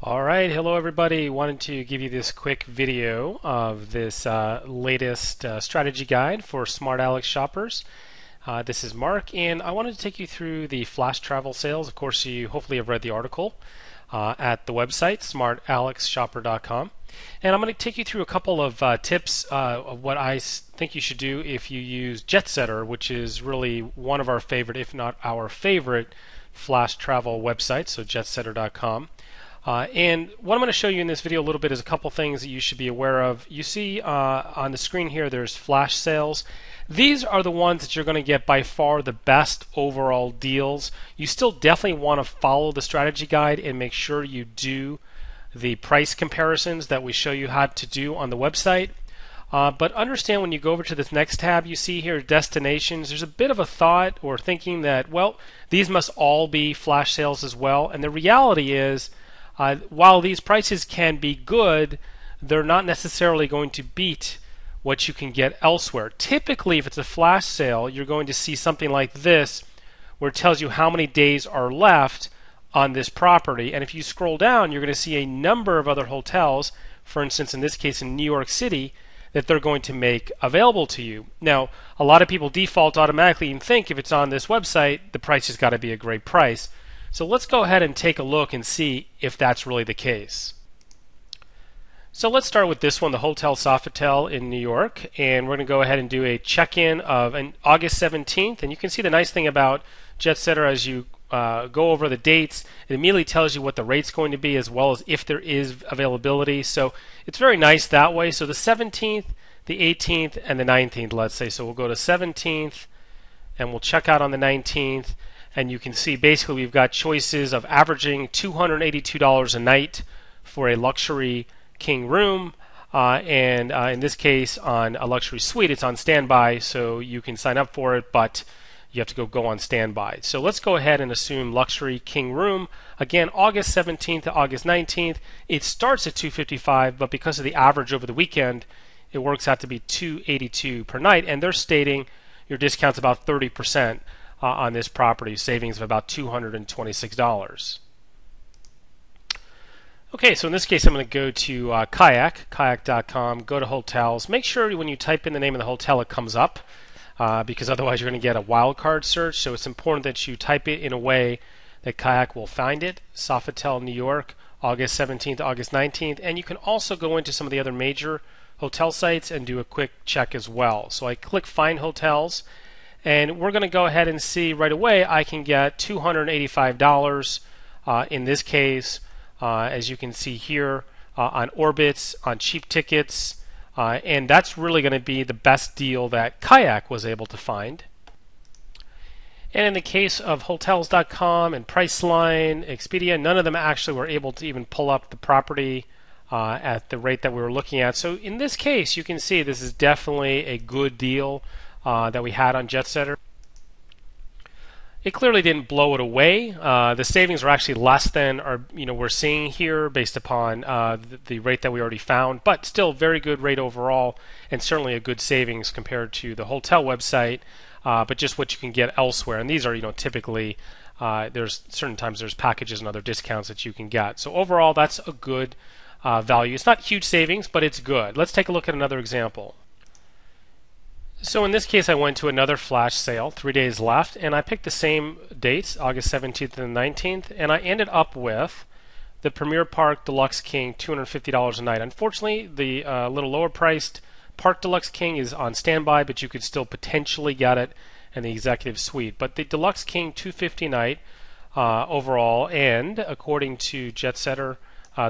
All right, hello everybody. Wanted to give you this quick video of this latest strategy guide for Smart Alex shoppers. This is Mark, and I wanted to take you through the flash travel sales. Of course, you hopefully have read the article at the website smartalexshopper.com, and I'm going to take you through a couple of tips of what I think you should do if you use Jetsetter, which is really one of our favorite, if not our favorite, flash travel websites. So jetsetter.com. And what I'm going to show you in this video a little bit is a couple things that you should be aware of. You see on the screen here there's flash sales. These are the ones that you're going to get by far the best overall deals. You still definitely want to follow the strategy guide and make sure you do the price comparisons that we show you how to do on the website. But understand when you go over to this next tab, you see here destinations, there's a bit of a thought or thinking that, well, these must all be flash sales as well. And the reality is, while these prices can be good, they're not necessarily going to beat what you can get elsewhere. Typically, if it's a flash sale, you're going to see something like this where it tells you how many days are left on this property. And if you scroll down, you're going to see a number of other hotels, for instance, in this case in New York City, that they're going to make available to you. Now, a lot of people default automatically and think if it's on this website, the price has got to be a great price. So let's go ahead and take a look and see if that's really the case. So let's start with this one, the Hotel Sofitel in New York, and we're going to go ahead and do a check-in of August 17th. And you can see the nice thing about Jetsetter as you go over the dates, it immediately tells you what the rate's going to be as well as if there is availability. So it's very nice that way. So the 17th, the 18th, and the 19th, let's say. So we'll go to 17th and we'll check out on the 19th. And you can see basically we've got choices of averaging $282 a night for a luxury king room. And in this case, on a luxury suite, it's on standby, so you can sign up for it, but you have to go on standby. So let's go ahead and assume luxury king room. Again, August 17th to August 19th. It starts at $255, but because of the average over the weekend, it works out to be $282 per night. And they're stating your discount's about 30%. On this property, savings of about $226. Okay, so in this case I'm going to go to kayak.com, go to hotels. Make sure when you type in the name of the hotel it comes up because otherwise you're going to get a wildcard search. So it's important that you type it in a way that Kayak will find it. Sofitel, New York, August 17th to August 19th. And you can also go into some of the other major hotel sites and do a quick check as well. So I click Find Hotels. And we're going to go ahead and see right away I can get $285 in this case, as you can see here, on Orbitz, on cheap tickets, and that's really going to be the best deal that Kayak was able to find. And in the case of Hotels.com and Priceline, Expedia, none of them actually were able to even pull up the property at the rate that we were looking at. So in this case, you can see this is definitely a good deal that we had on Jetsetter. It clearly didn't blow it away. The savings are actually less than we're seeing here based upon the rate that we already found, but still very good rate overall, and certainly a good savings compared to the hotel website, but just what you can get elsewhere. And these are typically there's certain times there's packages and other discounts that you can get. So overall, that's a good value. It's not huge savings, but it's good. Let's take a look at another example. So in this case, I went to another flash sale, 3 days left, and I picked the same dates, August 17th and 19th, and I ended up with the Premier Park Deluxe King, $250 a night. Unfortunately, the little lower priced Park Deluxe King is on standby, but you could still potentially get it in the Executive Suite. But the Deluxe King, $250 a night overall, and according to Jetsetter,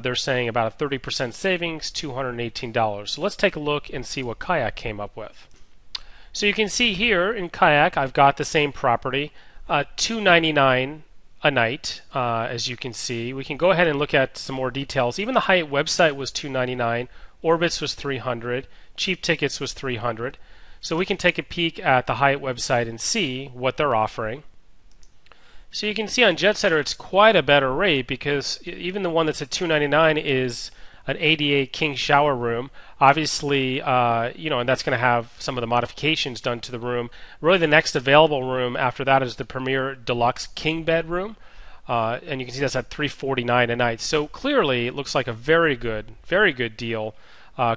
they're saying about a 30% savings, $218. So let's take a look and see what Kayak came up with. So you can see here in Kayak, I've got the same property, $299 a night, as you can see. We can go ahead and look at some more details. Even the Hyatt website was $299, Orbitz was $300, Cheap Tickets was $300. So we can take a peek at the Hyatt website and see what they're offering. So you can see on Jetsetter it's quite a better rate because even the one that's at $299 is an ADA king shower room. Obviously, and that's going to have some of the modifications done to the room. Really, the next available room after that is the Premier Deluxe King bedroom. and you can see that's at $349 a night. So clearly, it looks like a very good deal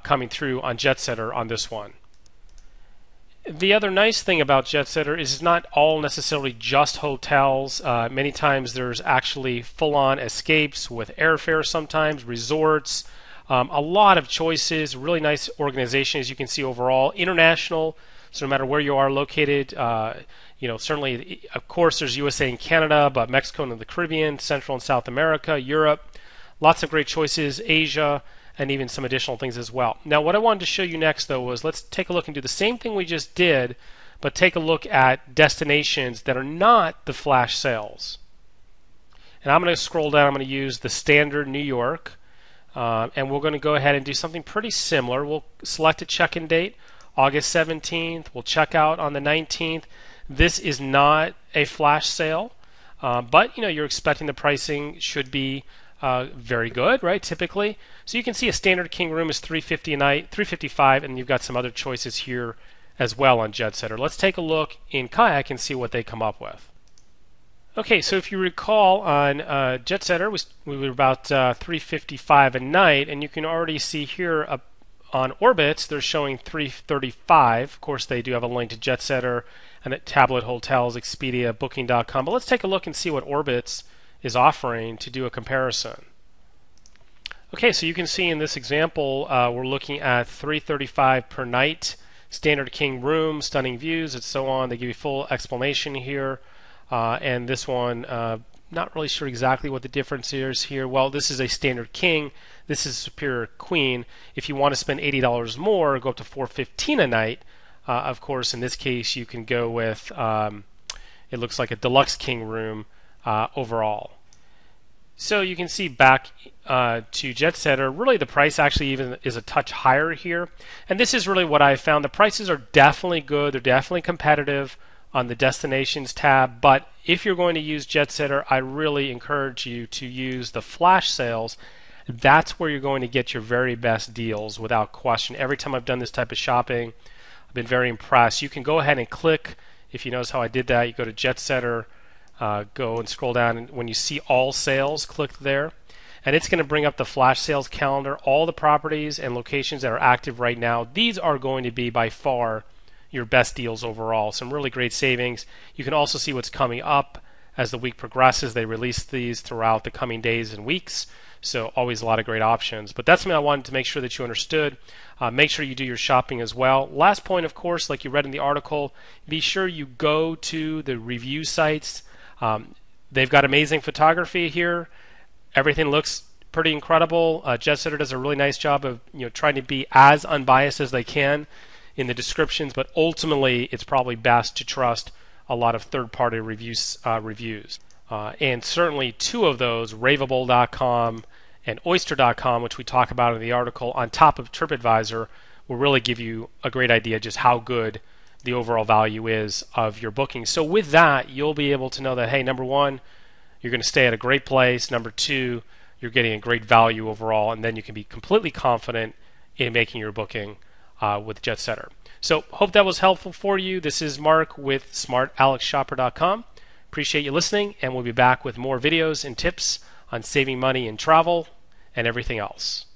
coming through on Jetsetter on this one. The other nice thing about Jetsetter is it's not all necessarily just hotels. Many times there's actually full-on escapes with airfare sometimes, resorts, a lot of choices, really nice organization as you can see overall. International, so no matter where you are located, certainly, of course, there's USA and Canada, but Mexico and the Caribbean, Central and South America, Europe, lots of great choices, Asia, and even some additional things as well. Now, what I wanted to show you next, though, was let's take a look and do the same thing we just did, but take a look at destinations that are not the flash sales. And I'm going to scroll down. I'm going to use the standard New York, and we're going to go ahead and do something pretty similar. We'll select a check-in date, August 17th. We'll check out on the 19th. This is not a flash sale, but you're expecting the pricing should be very good, right? Typically, so you can see a standard king room is $350 a night, $355, and you've got some other choices here as well on Jetsetter. Let's take a look in Kayak and see what they come up with. Okay, so if you recall on Jetsetter, we were about $355 a night, and you can already see here on Orbitz they're showing $335. Of course, they do have a link to Jetsetter and at Tablet Hotels, Expedia, Booking.com. But let's take a look and see what Orbitz is offering to do a comparison. Okay, so you can see in this example we're looking at $335 per night, standard king room, stunning views, and so on. They give you full explanation here, and this one, not really sure exactly what the difference is here. Well, this is a standard king. This is superior queen. If you want to spend $80 more, go up to $415 a night. Of course, in this case, you can go with it looks like a deluxe king room overall. So you can see back to Jetsetter, really the price actually even is a touch higher here. And this is really what I found. The prices are definitely good. They're definitely competitive on the destinations tab. But if you're going to use Jetsetter, I really encourage you to use the flash sales. That's where you're going to get your very best deals without question. Every time I've done this type of shopping, I've been very impressed. You can go ahead and click. If you notice how I did that, you go to Jetsetter, go and scroll down, and when you see all sales, click there, and it's going to bring up the flash sales calendar, all the properties and locations that are active right now. These are going to be by far your best deals overall. Some really great savings. You can also see what's coming up as the week progresses. They release these throughout the coming days and weeks, so always a lot of great options. But that's something I wanted to make sure that you understood. Make sure you do your shopping as well. Last point, of course, like you read in the article, be sure you go to the review sites. They've got amazing photography here. Everything looks pretty incredible. Jetsetter does a really nice job of trying to be as unbiased as they can in the descriptions, but ultimately it's probably best to trust a lot of third-party reviews. And certainly two of those, Raveable.com and Oyster.com, which we talk about in the article, on top of TripAdvisor, will really give you a great idea just how good the overall value is of your booking. So with that, you'll be able to know that, hey, number one, you're going to stay at a great place. Number two, you're getting a great value overall, and then you can be completely confident in making your booking with Jetsetter. So hope that was helpful for you. This is Mark with SmartAlexShopper.com. Appreciate you listening, and we'll be back with more videos and tips on saving money in travel and everything else.